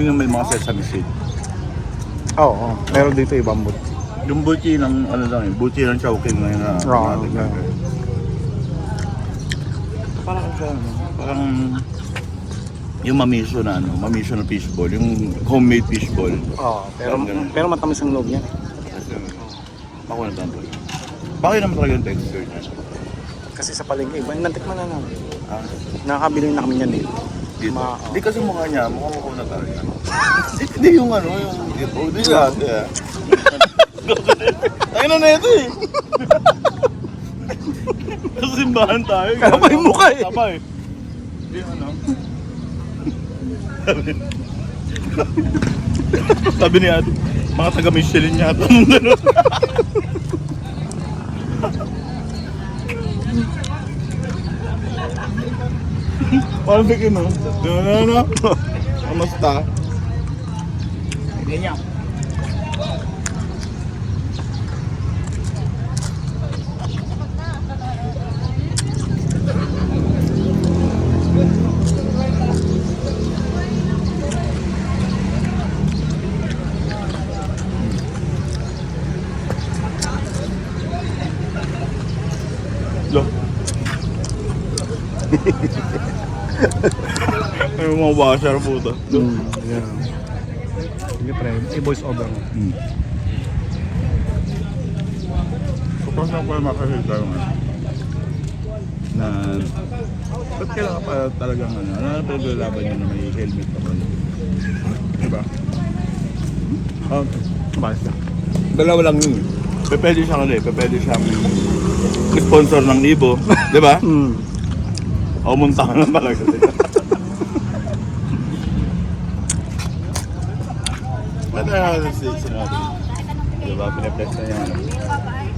Yun yung may mga sesame seed. Oo, meron dito ibang but. Yung buchi ng ano lang eh, buchi ng Chowking ngayon na Okay. Parang siya, ano, parang yung mamiso na ano, mamiso na fishball, yung homemade fishball. Oo, Parang ganun. pero matamis ang loob niya. Kasi, ako na tambol. Bakit naman talaga yung texture niya? Kasi sa palengke, iba, nantikman na namin. Ah, Nakakabili na kami niyan dito. dito. Ma- Hindi kasi mukha niya, mukha na talaga. Hindi yung ano, yung ito. Hindi lahat eh. Ayun na ito eh. Sa simbahan tayo. Kaya pa yung mukha eh. Tama eh. Hindi ano. Sabi ni ate, mga taga-Michelin yata. Parang bikin no? Ano? Kamusta? Ganyan. Lo. Ay, mga washer po ito. Yeah. Sige pre, i-voice over mo. Kapag na po yung makakita yung ano, na ba't kailangan pa talagang ano na pinaglalaban nyo na may helmet pa pala? Diba? Basta. Dalawa lang yun eh. Pwede siyang ano eh, pwede siyang sponsor ng Nibo, di ba? O munta ka na talaga. Ba't na sinabi? Di ba? Pinapres na yung ano.